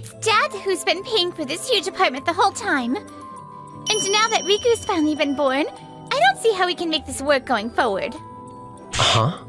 It's Dad who's been paying for this huge apartment the whole time. And now that Riku's finally been born, I don't see how we can make this work going forward. Huh?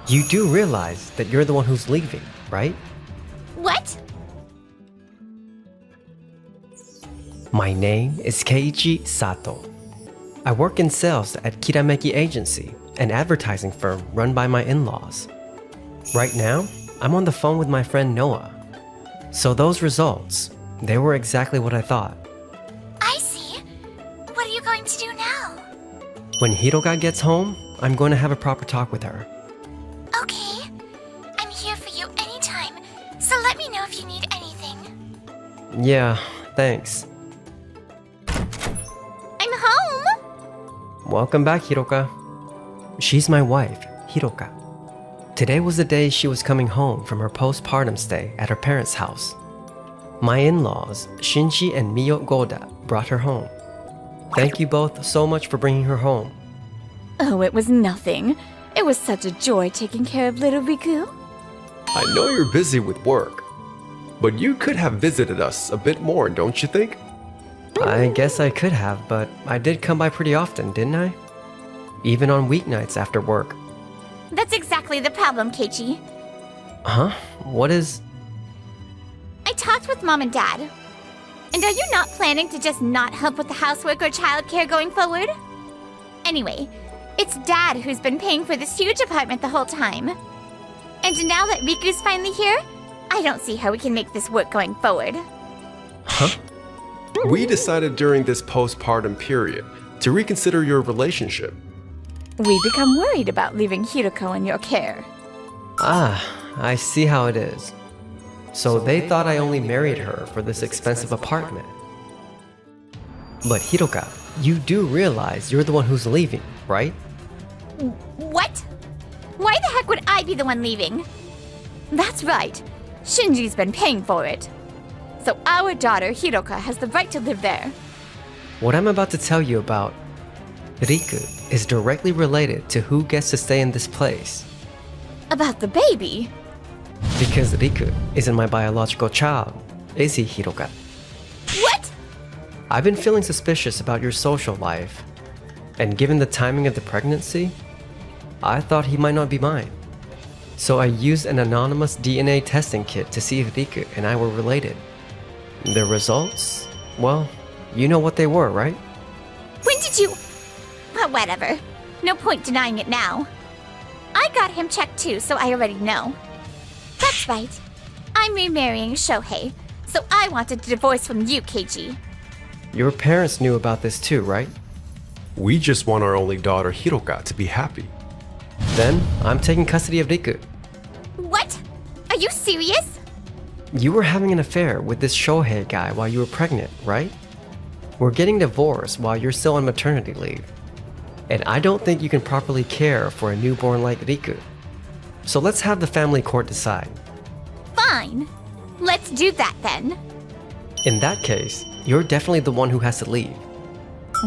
You do realize that you're the one who's leaving, right? What? My name is Keiichi Sato. I work in sales at Kirameki Agency, an advertising firm run by my in-laws. Right now, I'm on the phone with my friend Noah. So those results, they were exactly what I thought. I see. What are you going to do now? When Hiroka gets home, I'm going to have a proper talk with her. Okay. I'm here for you anytime, so let me know if you need anything. Yeah, thanks. I'm home! Welcome back, Hiroka. She's my wife, Hiroka. Today was the day she was coming home from her postpartum stay at her parents' house. My in-laws, Shinji and Miyo Goda, brought her home. Thank you both so much for bringing her home. Oh, it was nothing. It was such a joy taking care of little Riku. I know you're busy with work, but you could have visited us a bit more, don't you think? I guess I could have, but I did come by pretty often, didn't I? Even on weeknights after work. That's exactly the problem, Keiichi. Huh? What is... I talked with Mom and Dad. And are you not planning to just not help with the housework or childcare going forward? Anyway, it's Dad who's been paying for this huge apartment the whole time. And now that Riku's finally here, I don't see how we can make this work going forward. Huh? We decided during this postpartum period to reconsider your relationship. We become worried about leaving Hiroko in your care. Ah, I see how it is. So they thought I only married her for this expensive apartment. But Hiroka, you do realize you're the one who's leaving, right? What? Why the heck would I be the one leaving? That's right. Shinji's been paying for it. So our daughter, Hiroka, has the right to live there. What I'm about to tell you about Riku is directly related to who gets to stay in this place. About the baby? Because Riku isn't my biological child, is he, Hiroka? What? I've been feeling suspicious about your social life. And given the timing of the pregnancy, I thought he might not be mine. So I used an anonymous DNA testing kit to see if Riku and I were related. The results? Well, you know what they were, right? When did you... Well, whatever. No point denying it now. I got him checked too, so I already know. That's right. I'm remarrying Shohei, so I wanted to divorce from you, Keiichi. Your parents knew about this too, right? We just want our only daughter Hiroka to be happy. Then I'm taking custody of Riku. What? Are you serious? You were having an affair with this Shohei guy while you were pregnant, right? We're getting divorced while you're still on maternity leave. And I don't think you can properly care for a newborn like Riku. So let's have the family court decide. Fine. Let's do that then. In that case, you're definitely the one who has to leave.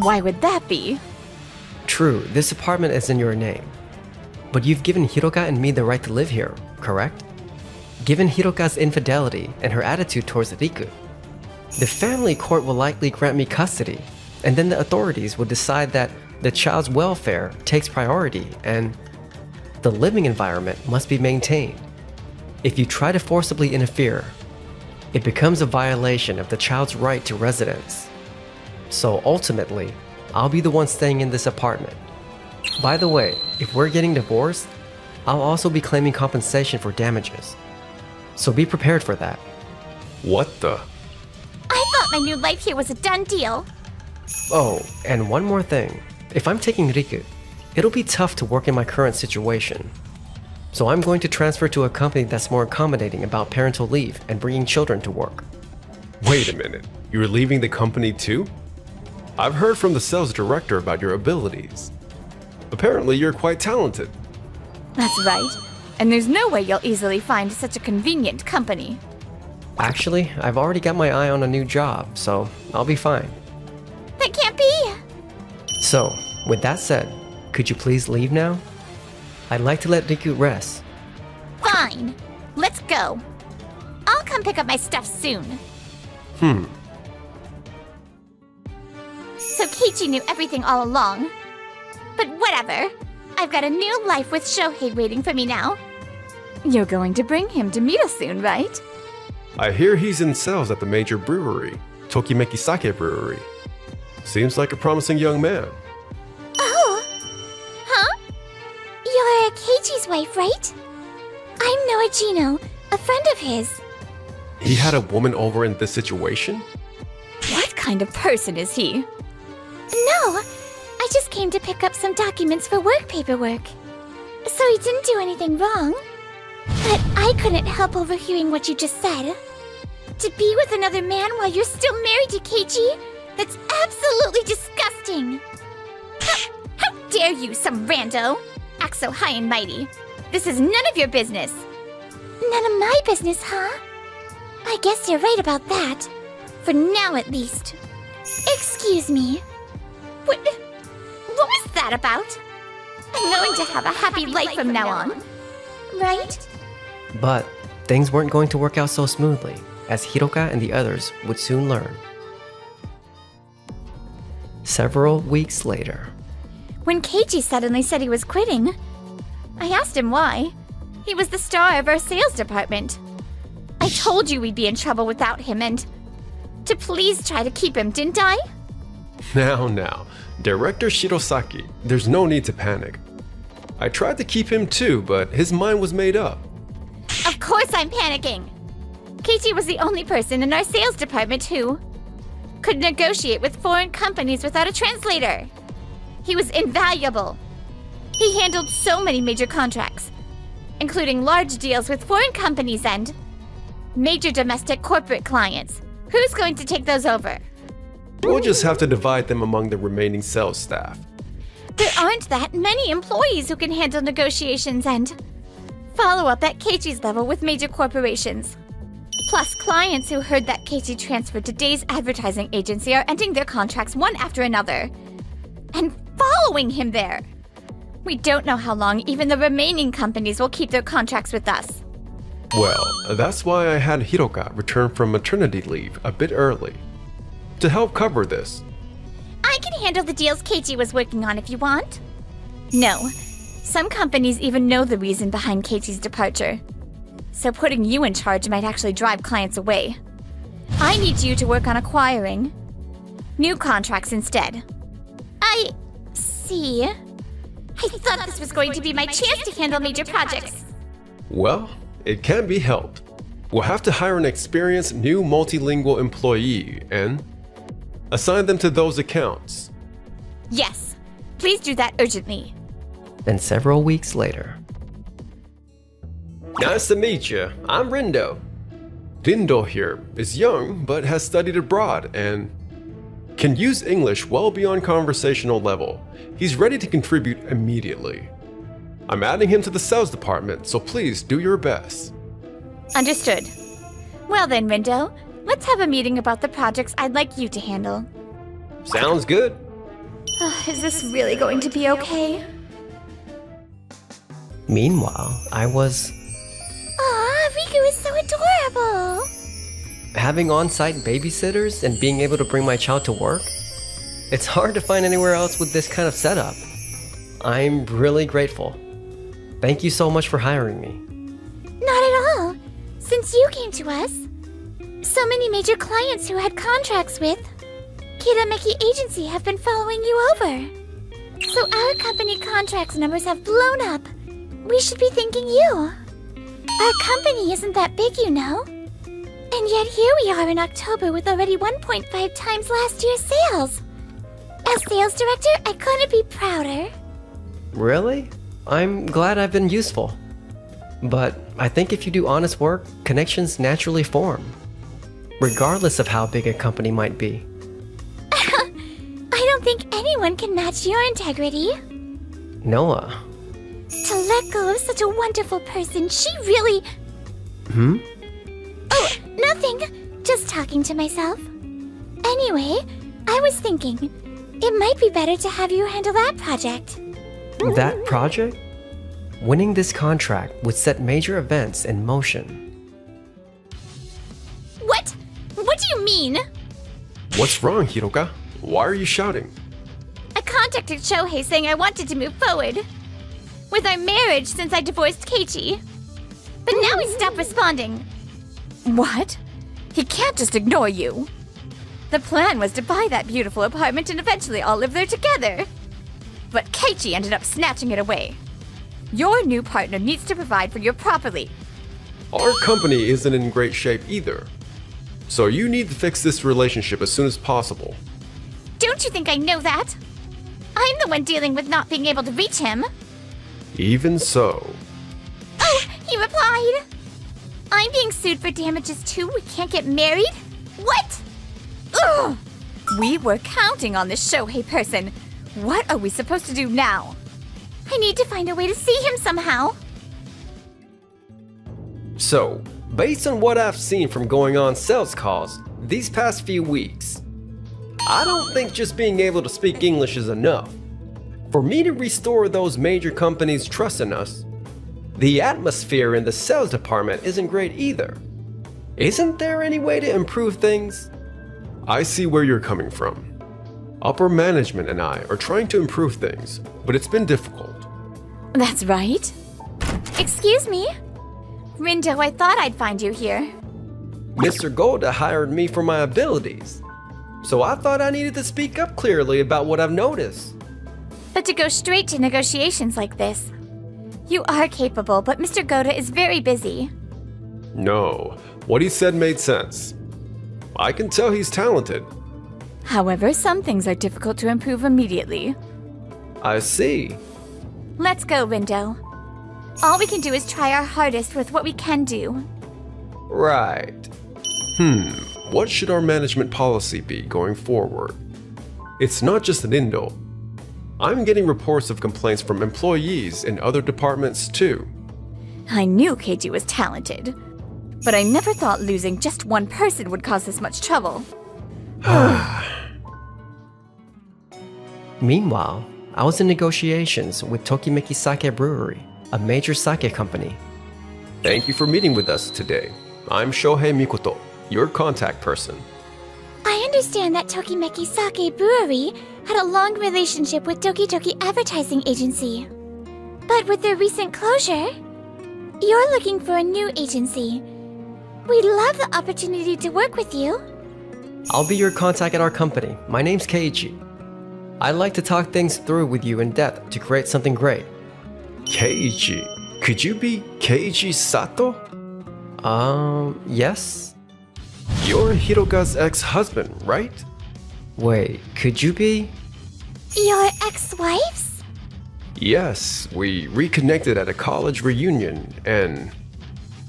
Why would that be? True, this apartment is in your name. But you've given Hiroka and me the right to live here, correct? Given Hiroka's infidelity and her attitude towards Riku, the family court will likely grant me custody, and then the authorities will decide that the child's welfare takes priority and the living environment must be maintained. If you try to forcibly interfere, it becomes a violation of the child's right to residence. So ultimately, I'll be the one staying in this apartment. By the way, if we're getting divorced, I'll also be claiming compensation for damages. So be prepared for that. What the? I thought my new life here was a done deal. Oh, and one more thing. If I'm taking Riku, it'll be tough to work in my current situation. So I'm going to transfer to a company that's more accommodating about parental leave and bringing children to work. Wait a minute. You're leaving the company too? I've heard from the sales director about your abilities. Apparently you're quite talented. That's right. And there's no way you'll easily find such a convenient company. Actually, I've already got my eye on a new job, so I'll be fine. That can't be. So, with that said, could you please leave now? I'd like to let Riku rest. Fine. Let's go. I'll I'll come pick up my stuff soon. So Keiichi knew everything all along. But whatever. I've got a new life with Shohei waiting for me now. You're going to bring him to meet us soon, right? I hear he's in sales at the major brewery, Tokimeki Sake Brewery. Seems like a promising young man. Oh. Huh? You're Keiichi's wife, right? I'm Noah Gino, a friend of his. He had a woman over in this situation? What kind of person is he? No, I just came to pick up some documents for work paperwork. So he didn't do anything wrong. But I couldn't help overhearing what you just said. To be with another man while you're still married to Keiichi? That's absolutely disgusting. How dare you, some rando? Act so high and mighty. This is none of your business. None of my business, huh? I guess you're right about that. For now, at least. Excuse me. What was that about? I'm going to have a happy life from now on. Right? But things weren't going to work out so smoothly, as Hiroka and the others would soon learn. Several weeks later. When Keiichi suddenly said he was quitting, I asked him why. He was the star of our sales department. I told you we'd be in trouble without him and to please try to keep him, didn't I? Now, Director Shirosaki, there's no need to panic. I tried to keep him too, but his mind was made up. Of course I'm panicking. Keiichi was the only person in our sales department who could negotiate with foreign companies without a translator. He was invaluable. He handled so many major contracts, including large deals with foreign companies and major domestic corporate clients. Who's going to take those over? We'll just have to divide them among the remaining sales staff. There aren't that many employees who can handle negotiations and follow up at Keiichi's level with major corporations. Plus, clients who heard that Keiichi transferred to Day's advertising agency are ending their contracts one after another and following him there. We don't know how long even the remaining companies will keep their contracts with us. Well, that's why I had Hiroka return from maternity leave a bit early, to help cover this. I can handle the deals Keiichi was working on if you want. No, some companies even know the reason behind Keiichi's departure. So putting you in charge might actually drive clients away. I need you to work on acquiring new contracts instead. I see. I thought this was going to be my chance to handle major projects. Well, it can be helped. We'll have to hire an experienced new multilingual employee and assign them to those accounts. Yes, please do that urgently. And several weeks later. Nice to meet you. I'm Rindo. Rindo here is young but has studied abroad and can use English well beyond conversational level. He's ready to contribute immediately. I'm adding him to the sales department, so please do your best. Understood. Well then, Rindo, let's have a meeting about the projects I'd like you to handle. Sounds good. Is this really going to be okay? Meanwhile, I was Aw, Riku is so adorable! having on-site babysitters and being able to bring my child to work. It's hard to find anywhere else with this kind of setup. I'm really grateful. Thank you so much for hiring me. Not at all. Since you came to us, so many major clients who had contracts with Kirameki Agency have been following you over. So our company contracts numbers have blown up. We should be thanking you. Our company isn't that big, you know. And yet here we are in October with already 1.5 times last year's sales. As sales director, I couldn't be prouder. Really? I'm glad I've been useful. But I think if you do honest work, connections naturally form, regardless of how big a company might be. I don't think anyone can match your integrity. Noah. To let go of such a wonderful person, she really... Oh, nothing. Just talking to myself. Anyway, I was thinking, it might be better to have you handle that project. That project? Winning this contract would set major events in motion. What do you mean? What's wrong, Hiroka? Why are you shouting? I contacted Shohei saying I wanted to move forward with our marriage since I divorced Keiichi. But now he stopped responding. What? He can't just ignore you. The plan was to buy that beautiful apartment and eventually all live there together. But Keiichi ended up snatching it away. Your new partner needs to provide for you properly. Our company isn't in great shape either. So you need to fix this relationship as soon as possible. Don't you think I know that? I'm the one dealing with not being able to reach him. Even so. Oh, he replied. I'm being sued for damages too. We can't get married? What? Ugh! We were counting on this Shohei person. What are we supposed to do now? I need to find a way to see him somehow. So, based on what I've seen from going on sales calls these past few weeks, I don't think just being able to speak English is enough. For me to restore those major companies' trust in us, the atmosphere in the sales department isn't great either. Isn't there any way to improve things? I see where you're coming from. Upper management and I are trying to improve things, but it's been difficult. That's right. Excuse me? Rindo, I thought I'd find you here. Mr. Golda hired me for my abilities, so I thought I needed to speak up clearly about what I've noticed. But to go straight to negotiations like this. You are capable, but Mr. Goda is very busy. No, what he said made sense. I can tell he's talented. However, some things are difficult to improve immediately. I see. Let's go, Rindo. All we can do is try our hardest with what we can do. Right. What should our management policy be going forward? It's not just an Indo. I'm getting reports of complaints from employees in other departments too. I knew Keiichi was talented, but I never thought losing just one person would cause this much trouble. Meanwhile, I was in negotiations with Tokimeki Sake Brewery, a major sake company. Thank you for meeting with us today. I'm Shohei Mikoto, your contact person. I understand that Tokimeki Sake Brewery had a long relationship with Doki Doki Advertising Agency. But with their recent closure, you're looking for a new agency. We'd love the opportunity to work with you. I'll be your contact at our company. My name's Keiichi. I'd like to talk things through with you in depth to create something great. Keiichi. Could you be Keiichi Sato? Yes? You're Hiroka's ex-husband, right? Wait, could you be? Your ex-wife's? Yes, we reconnected at a college reunion, and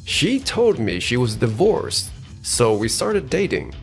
she told me she was divorced, so we started dating.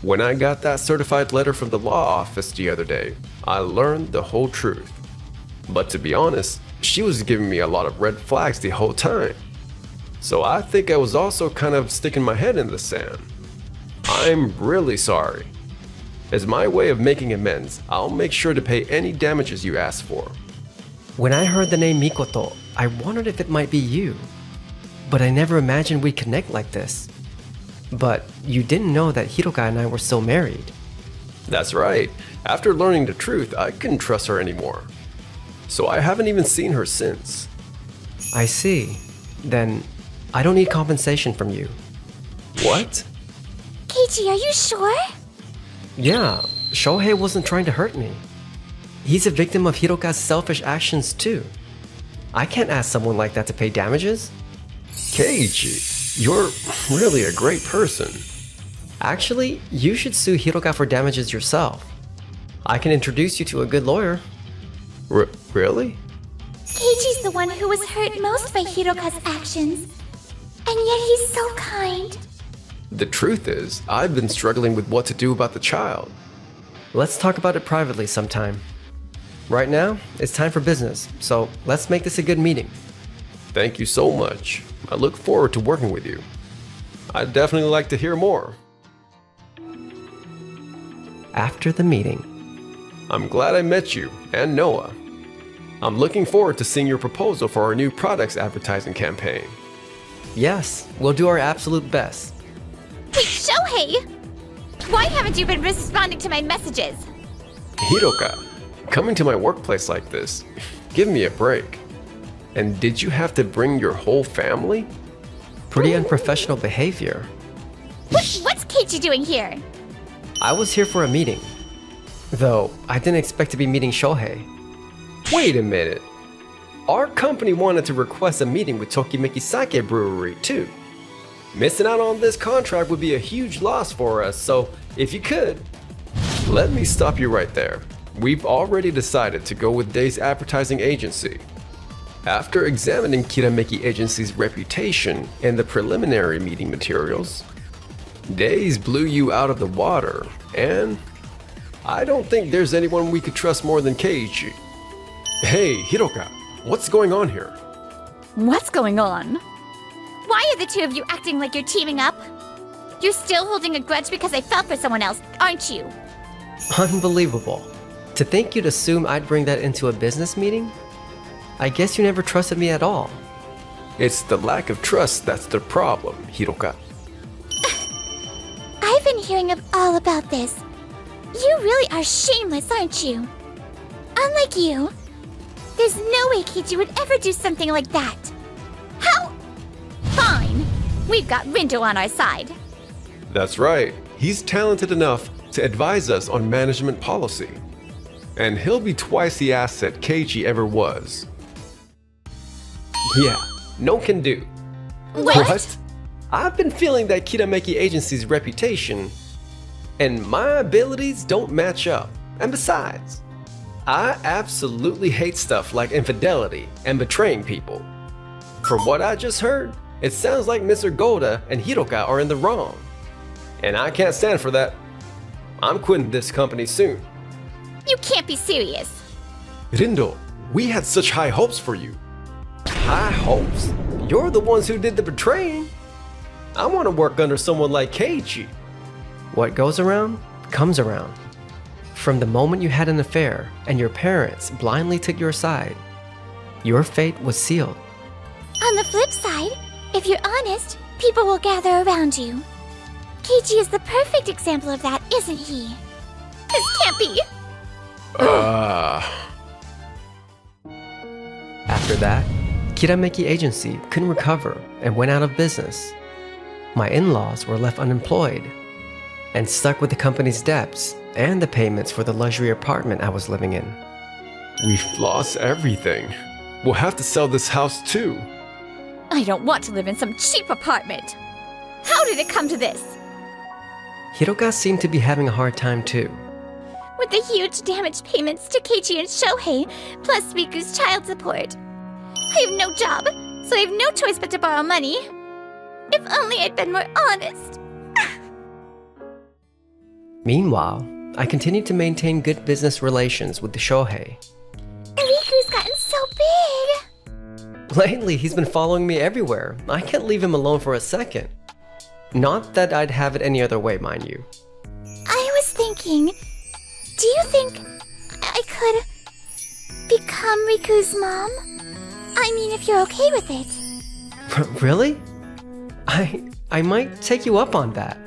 When I got that certified letter from the law office the other day, I learned the whole truth. But to be honest, she was giving me a lot of red flags the whole time. So I think I was also kind of sticking my head in the sand. I'm really sorry. As my way of making amends, I'll make sure to pay any damages you ask for. When I heard the name Mikoto, I wondered if it might be you. But I never imagined we'd connect like this. But you didn't know that Hiroka and I were still married. That's right. After learning the truth, I couldn't trust her anymore. So I haven't even seen her since. I see. Then, I don't need compensation from you. What? Keiichi, are you sure? Yeah, Shohei wasn't trying to hurt me. He's a victim of Hiroka's selfish actions too. I can't ask someone like that to pay damages. Keiichi, you're really a great person. Actually, you should sue Hiroka for damages yourself. I can introduce you to a good lawyer. Really? Keiichi's the one who was hurt most by Hiroka's actions. And yet he's so kind. The truth is, I've been struggling with what to do about the child. Let's talk about it privately sometime. Right now, it's time for business, so let's make this a good meeting. Thank you so much. I look forward to working with you. I'd definitely like to hear more. After the meeting, I'm glad I met you and Noah. I'm looking forward to seeing your proposal for our new products advertising campaign. yes, we'll do our absolute best. Wait, Shohei! Shohei! Why haven't you been responding to my messages? Hiroka, coming to my workplace like this, give me a break. And did you have to bring your whole family? Pretty unprofessional behavior. What's Keiichi doing here? I was here for a meeting. Though, I didn't expect to be meeting Shohei. Wait a minute. Our company wanted to request a meeting with Tokimeki Sake Brewery too. Missing out on this contract would be a huge loss for us, so if you could, let me stop you right there. We've already decided to go with Day's advertising agency. After examining Kirameki Agency's reputation and the preliminary meeting materials, Days blew you out of the water, and I don't think there's anyone we could trust more than Keiichi. Hey, Hiroka, what's going on here? What's going on? Why are the two of you acting like you're teaming up? You're still holding a grudge because I fell for someone else, aren't you? Unbelievable. To think you'd assume I'd bring that into a business meeting? I guess you never trusted me at all. It's the lack of trust that's the problem, Hiroka. I've been hearing all about this. You really are shameless, aren't you? Unlike you, there's no way Keiichi would ever do something like that. How? Fine. We've got Rindo on our side. That's right. He's talented enough to advise us on management policy. And he'll be twice the asset Keiichi ever was. Yeah, no can do. What? I've been feeling that Kirameki Agency's reputation and my abilities don't match up. And besides, I absolutely hate stuff like infidelity and betraying people. From what I just heard, it sounds like Mr. Goda and Hiroka are in the wrong. And I can't stand for that. I'm quitting this company soon. You can't be serious. Rindo, we had such high hopes for you. High hopes? You're the ones who did the betraying. I want to work under someone like Keiichi. What goes around, comes around. From the moment you had an affair and your parents blindly took your side, your fate was sealed. On the flip side, if you're honest, people will gather around you. Keiichi is the perfect example of that, isn't he? This can't be. After that, Kirameki Agency couldn't recover and went out of business. My in-laws were left unemployed and stuck with the company's debts and the payments for the luxury apartment I was living in. We've lost everything. We'll have to sell this house too. I don't want to live in some cheap apartment. How did it come to this? Hiroka seemed to be having a hard time too. With the huge damage payments to Keiichi and Shohei, plus Riku's child support. I have no job, so I have no choice but to borrow money. If only I'd been more honest. Meanwhile, I continued to maintain good business relations with the Shohei. Riku's gotten so big. Lately, he's been following me everywhere. I can't leave him alone for a second. Not that I'd have it any other way, mind you. I was thinking, do you think I could become Riku's mom? I mean, if you're okay with it. Really? I might take you up on that.